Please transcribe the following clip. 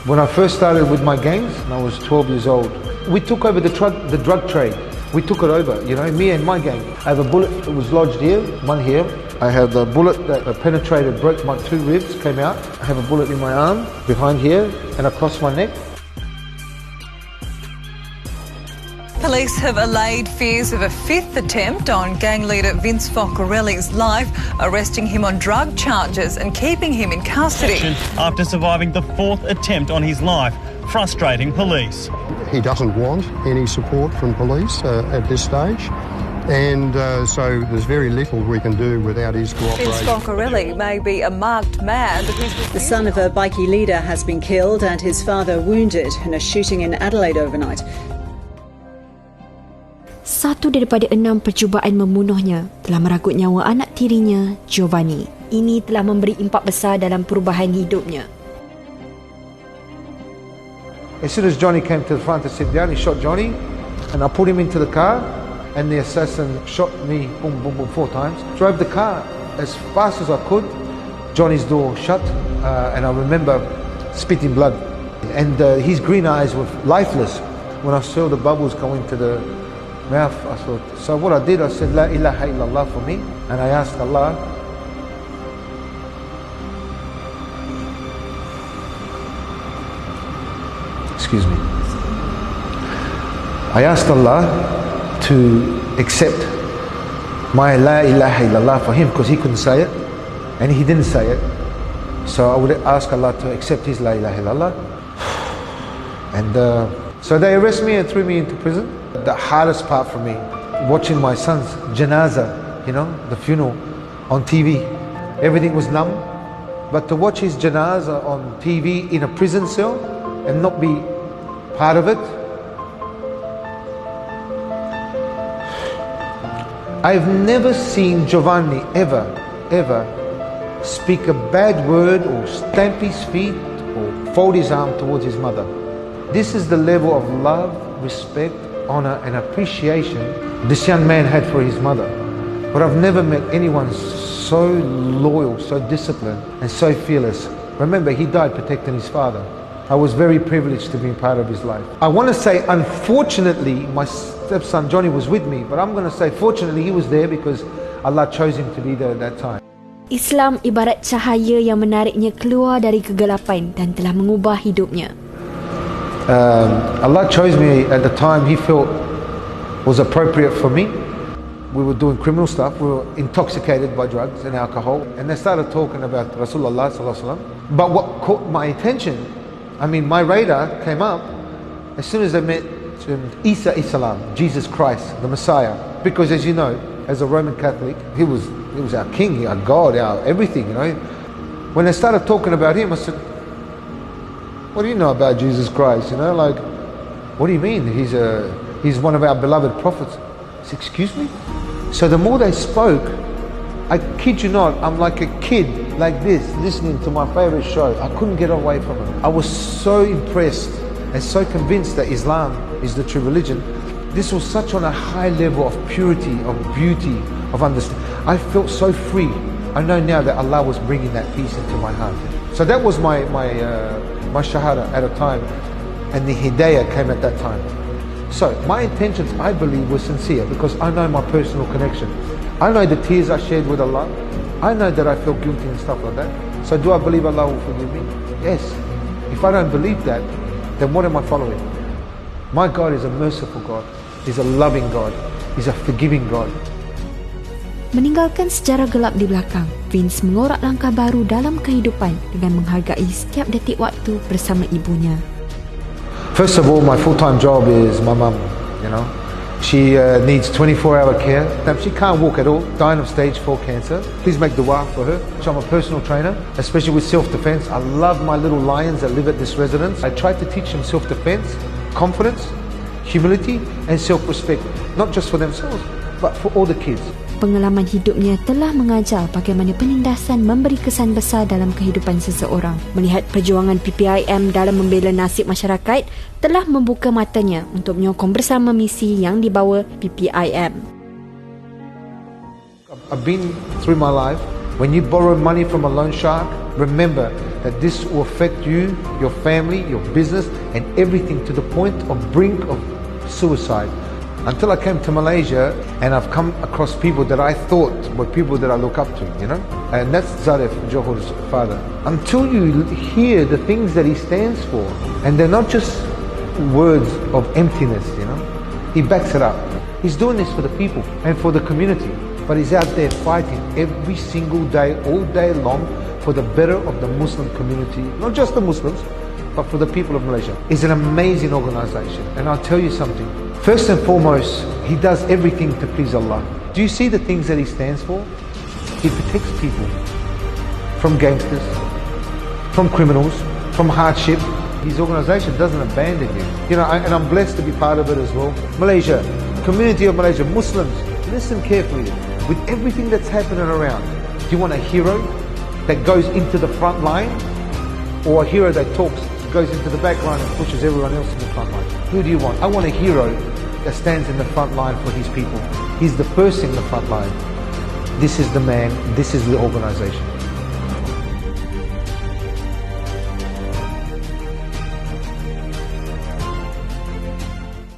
When I first started with my gangs, I was 12 years old. We took over the drug trade. We took it over, you know, me and my gang. I have a bullet that was lodged here, one here. I have a bullet that penetrated, broke my 2 ribs, came out. I have a bullet in my arm, behind here, and across my neck. Police have allayed fears of a 5th attempt on gang leader Vince Focarelli's life, arresting him on drug charges and keeping him in custody. After surviving the 4th attempt on his life, frustrating police. He doesn't want any support from police at this stage, and so there's very little we can do without his cooperation. Vince Focarelli may be a marked man, but The son of a bikie leader has been killed and his father wounded in a shooting in Adelaide overnight. 1 daripada 6 percubaan membunuhnya telah merenggut nyawa anak tirinya, Giovanni. Ini telah memberi impak besar dalam perubahan hidupnya. As soon as Johnny came to the front to sit down, he shot Johnny, and I put him into the car, and the assassin shot me, boom, boom, boom, 4 times. Drove the car as fast as I could. Johnny's door shut, and I remember spitting blood. And his green eyes were lifeless. When I saw the bubbles go into the mouth, I thought, so what I did, I said, La ilaha illallah for me, and I asked Allah, excuse me, I asked Allah to accept my La ilaha illallah for him, because he couldn't say it, and he didn't say it, so I would ask Allah to accept his La ilaha illallah, and so they arrested me and threw me into prison. The hardest part for me, watching my son's janaza, you know, the funeral, on TV. Everything was numb, but to watch his janaza on TV in a prison cell and not be part of it, I've never seen Giovanni ever speak a bad word or stamp his feet or fold his arm towards his mother. This is the level of love, respect, honor and appreciation this young man had for his mother. But I've never met anyone so loyal, so disciplined and so fearless. Remember, he died protecting his father. I was very privileged to be part of his life. I want to say, unfortunately, my stepson Johnny was with me, but I'm going to say, fortunately, he was there because Allah chose him to be there at that time. Islam ibarat cahaya yang menariknya keluar dari kegelapan dan telah mengubah hidupnya. Allah chose me at the time He felt was appropriate for me. We were doing criminal stuff, we were intoxicated by drugs and alcohol, and they started talking about Rasulullah sallallahu alaihi wasallam. But what caught my attention, I mean my radar came up as soon as I met Isa Islam, Jesus Christ, the Messiah. Because as you know, as a Roman Catholic, he was our king, our God, our everything, you know. When they started talking about him, I said, what do you know about Jesus Christ? You know, like, what do you mean? He's one of our beloved prophets. I said, excuse me? So the more they spoke, I kid you not, I'm like a kid like this, listening to my favorite show. I couldn't get away from it. I was so impressed and so convinced that Islam is the true religion. This was such on a high level of purity, of beauty, of understanding. I felt so free. I know now that Allah was bringing that peace into my heart. So that was my shahada at a time, and the hidayah came at that time. So my intentions, I believe, were sincere because I know my personal connection. I know the tears I shared with Allah. I know that I felt guilty and stuff like that. So do I believe Allah will forgive me? Yes. If I don't believe that, then what am I following? My God is a merciful God. He's a loving God. He's a forgiving God. Meninggalkan sejarah gelap di belakang, Vince mengorak langkah baru dalam kehidupan dengan menghargai setiap detik waktu bersama ibunya. First of all, my full-time job is my mum, you know. She needs 24-hour care. She can't walk at all, dying of stage 4 cancer. Please make dua for her. I'm a personal trainer, especially with self-defense. I love my little lions that live at this residence. I try to teach them self-defense, confidence, humility and self-respect, not just for themselves, but for all the kids. Pengalaman hidupnya telah mengajar bagaimana penindasan memberi kesan besar dalam kehidupan seseorang. Melihat perjuangan PPIM dalam membela nasib masyarakat telah membuka matanya untuk menyokong bersama misi yang dibawa PPIM. I've been through my life When you borrow money from a loan shark, remember that this will affect you, your family, your business, and everything to the point of brink of suicide. Until I came to Malaysia, and I've come across people that I thought were people that I look up to, you know? And that's Zarif, Johor's father. Until you hear the things that he stands for, and they're not just words of emptiness, you know? He backs it up. He's doing this for the people and for the community, but he's out there fighting every single day, all day long, for the better of the Muslim community, not just the Muslims, but for the people of Malaysia. It's an amazing organization, and I'll tell you something. First and foremost, he does everything to please Allah. Do you see the things that he stands for? He protects people from gangsters, from criminals, from hardship. His organization doesn't abandon you. You know, and I'm blessed to be part of it as well. Malaysia, community of Malaysia, Muslims, listen carefully. With everything that's happening around, do you want a hero that goes into the front line, or a hero that goes into the back line and pushes everyone else in the front line? Who do you want? I want a hero that stands in the front line for his people. He's the first in the front line. This is the man, this is the organization.